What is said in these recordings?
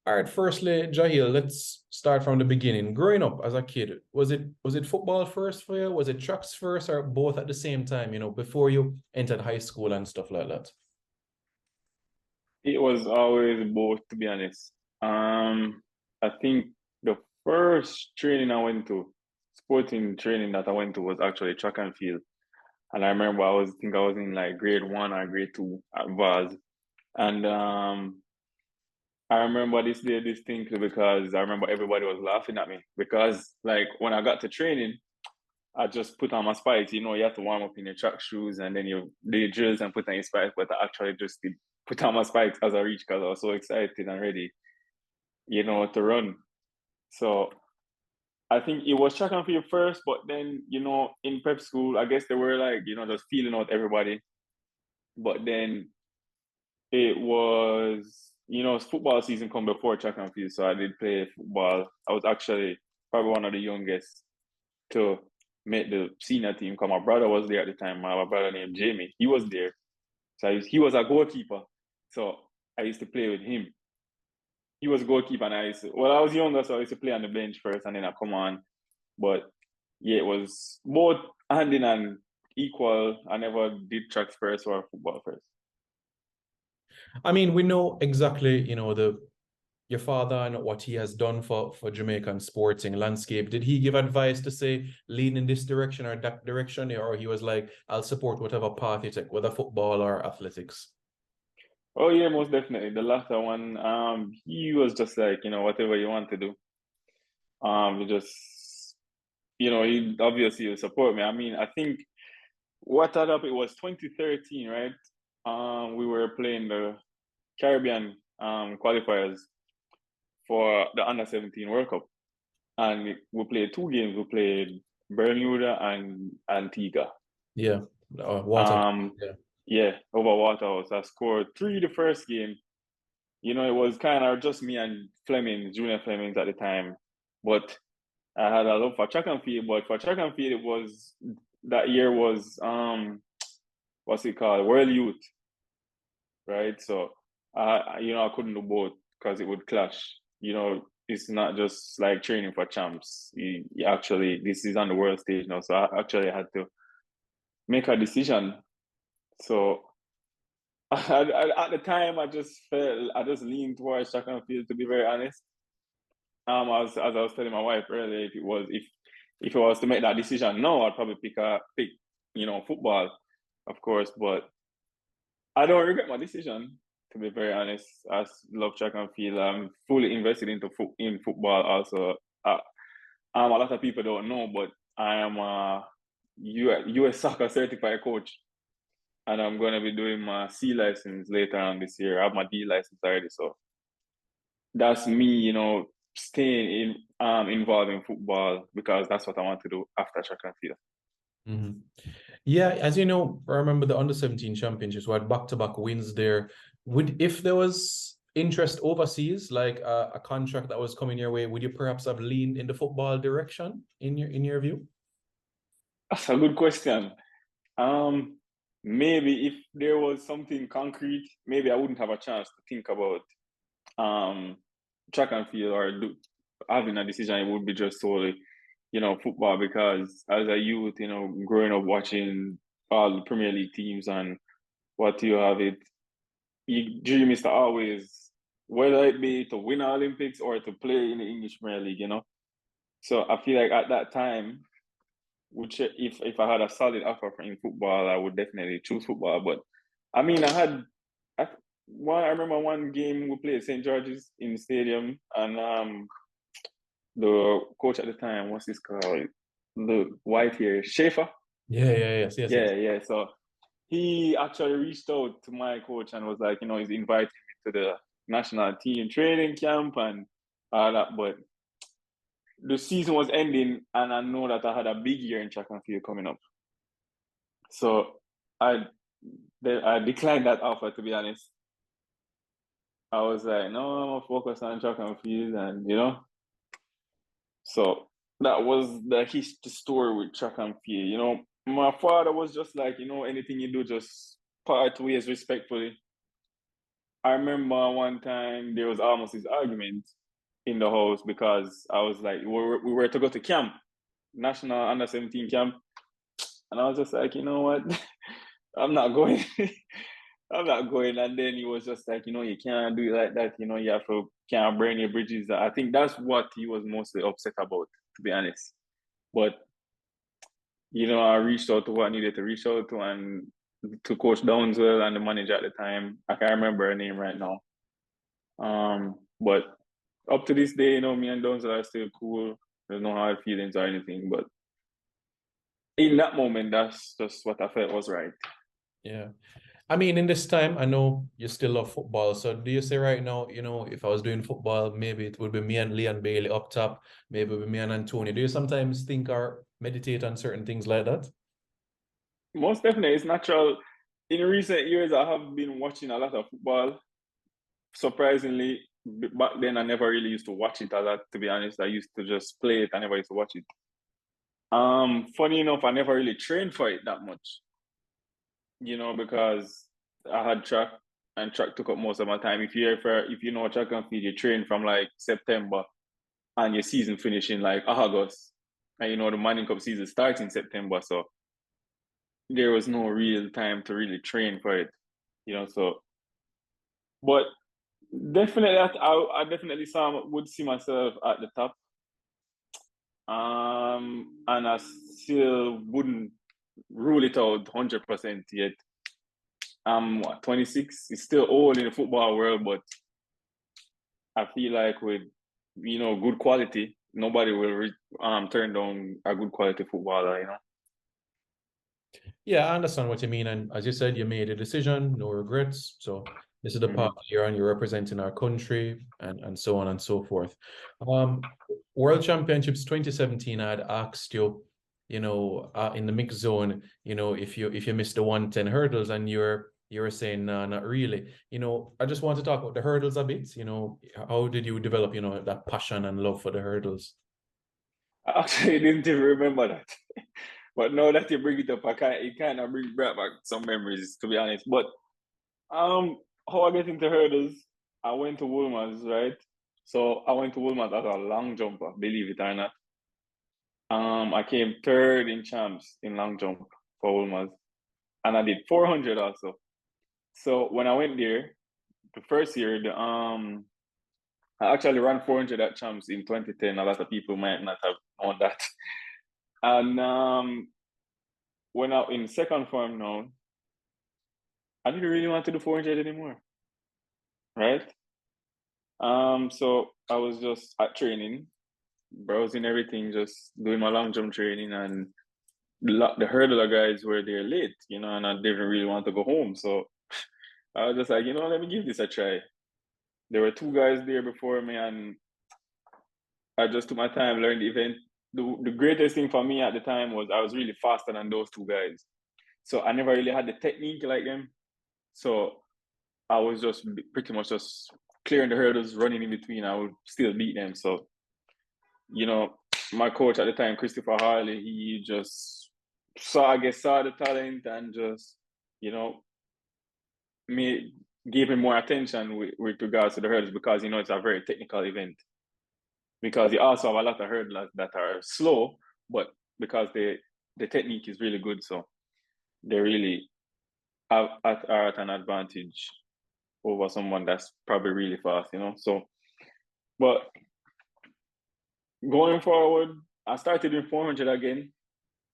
All right, firstly, Jaheel, let's start from the beginning. Growing up as a kid, was it football first for you? Was it trucks first, or both at the same time, before you entered high school and stuff like that? It was always both, to be honest. I think the first training I went to, sporting training that I went to was actually track and field. And I remember I was in like grade one or grade two at VAS. And I remember this day distinctly because I remember everybody was laughing at me because like when I got to training, I just put on my spikes. You have to warm up in your track shoes and then you do your drills and put on your spikes. But I actually just did put on my spikes as I reached because I was so excited and ready, to run. So I think it was track and field first, but then, in prep school, I guess they were like, just feeling out everybody. But then it was, football season come before track and field. So I did play football. I was actually probably one of the youngest to make the senior team. Because my brother was there at the time. My brother named Jamie. He was there. So he was a goalkeeper. So I used to play with him. He was a goalkeeper, and I was younger, so I used to play on the bench first, and then I come on. But yeah, it was both hand in hand, equal. I never did tracks first or football first. I mean, we know exactly, the your father and what he has done for Jamaican sporting landscape. Did he give advice to say lean in this direction or that direction, or he was like, I'll support whatever path you take, whether football or athletics? Oh yeah, most definitely. The latter one, he was just like, whatever you want to do. You just, he obviously will support me. I mean, I think what had up, it was 2013, right? We were playing the Caribbean qualifiers for the under 17 World Cup. And we played two games. We played Bermuda and Antigua. Yeah, water. Um, Yeah. yeah, over Waterhouse. I scored three the first game. It was kind of just me and Fleming, Junior Flemings at the time. But I had a love for track and field. But for track and field, it was that year was what's it called? World Youth, right? So I couldn't do both because it would clash. It's not just like training for champs. You actually, this is on the world stage now. So I actually had to make a decision. So at the time, I just leaned towards track and field, to be very honest. As I was telling my wife earlier, if it was to make that decision, no, I'd probably pick football, of course. But I don't regret my decision, to be very honest. I love track and field. I'm fully invested in football also. A lot of people don't know, but I am a US soccer certified coach, and I'm going to be doing my C license later on this year. I have my D license already, so that's me, staying involved in football because that's what I want to do after track and field. Mhm. Yeah, as you know, I remember the under 17 championships. We had back-to-back wins there. Would if there was interest overseas, like a contract that was coming your way, would you perhaps have leaned in the football direction in your view? That's a good question. Um, Maybe if there was something concrete, maybe I wouldn't have a chance to think about um track and field or having a decision. It would be just solely, football because as a youth, growing up watching all the Premier League teams and what you have it, your dream is to always, whether it be to win Olympics or to play in the English Premier League. So I feel like at that time, which if I had a solid offer in football, I would definitely choose football. But I mean, I, I remember one game we played St. George's in the stadium, and the coach at the time, what's this called? The white hair, Schaefer. Yeah, yeah, yes, yes, Yeah, yes. yeah. So he actually reached out to my coach and was like, he's inviting me to the national team training camp and all that. But the season was ending, and I know that I had a big year in track and field coming up. So I I declined that offer, to be honest. I was like, no, I'm gonna focus on track and field, and so that was the story with track and field. My father was just like, anything you do, just part ways respectfully. I remember one time there was almost this argument in the house because I was like, we were to go to camp, national under 17 camp, and I was just like, you know what, I'm not going. I'm not going. And then he was just like, you can't do it like that. You have to can't burn your bridges. I think that's what he was mostly upset about, to be honest. But I reached out to what I needed to reach out to, and to Coach Downswell and the manager at the time. I can't remember her name right now. But up to this day, me and Downswell are still cool. There's no hard feelings or anything. But in that moment, that's just what I felt was right. Yeah. I mean, in this time, I know you still love football. So do you say right now, if I was doing football, maybe it would be me and Leon Bailey up top, maybe with me and Antonio. Do you sometimes think or meditate on certain things like that? Most definitely, it's natural. In recent years, I have been watching a lot of football. Surprisingly, back then I never really used to watch it a lot. To be honest, I used to just play it. I never used to watch it. Funny enough, I never really trained for it that much. Because I had track, and track took up most of my time. If you know track and field, you train from like September, and your season finish in like August, and the Manning Cup season starts in September. So there was no real time to really train for it. So but definitely, I definitely would see myself at the top. And I still wouldn't rule it out 100% yet. I'm 26. It's still old in the football world, but I feel like with good quality, nobody will turn down a good quality footballer. Yeah, I understand what you mean. And as you said, you made a decision, no regrets. So this is the path you're on. You're representing our country and so on and so forth. World Championships 2017, I had asked you, in the mix zone, if you missed the 110 hurdles and you're saying no, not really. I just want to talk about the hurdles a bit. How did you develop, that passion and love for the hurdles? I actually didn't even remember that. But now that you bring it up, it kind of brings back some memories, to be honest. But how I get into hurdles, I went to Woolman's, right? So I went to Woolman's as a long jumper, believe it or not. I came third in champs in long jump for Woolman's, and I did 400 also. So when I went there, the first year, I actually ran 400 at champs in 2010. A lot of people might not have known that. And when I in second form now, I didn't really want to do 400 anymore, right? So I was just at training, browsing everything, just doing my long jump training, and the hurdler guys were there late, and I didn't really want to go home. So I was just like, let me give this a try. There were two guys there before me, and I just took my time, learned the event. The greatest thing for me at the time was I was really faster than those two guys. So I never really had the technique like them. So I was just pretty much just clearing the hurdles, running in between. I would still beat them. So, my coach at the time, Christopher Harley, he just saw the talent and just, me gave him more attention with regards to the hurdles because, it's a very technical event. Because you also have a lot of hurdlers that are slow, but because the technique is really good, so they really are at an advantage over someone that's probably really fast, So, but going forward, I started doing 400 again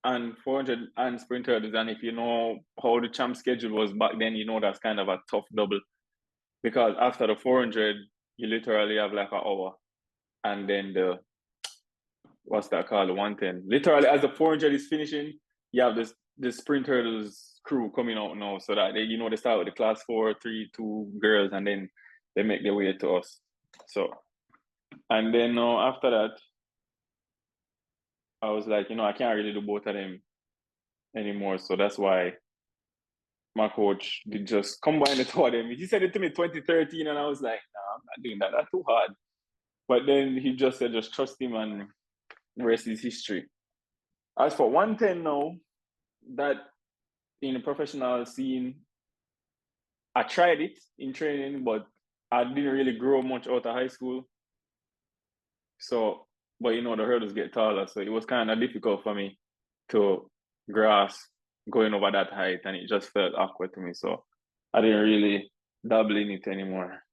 and 400 and sprint hurdles. And if you know how the champ schedule was back then, that's kind of a tough double because after the 400, you literally have like an hour. And then what's that called? The 110. Literally, as the 400 is finishing, you have the sprint hurdles crew coming out now so that they start with the class 4, 3, 2 girls and then they make their way to us. So, and then after that, I was like, I can't really do both of them anymore. So that's why my coach did just combine the two of them. He said it to me 2013 and I was like, nah, I'm not doing that. That's too hard. But then he just said, just trust him and the rest is history. As for 110 now, that in the professional scene, I tried it in training, but I didn't really grow much out of high school. So, but you know, the hurdles get taller, so it was kind of difficult for me to grasp going over that height, and it just felt awkward to me. So I didn't really dabble in it anymore.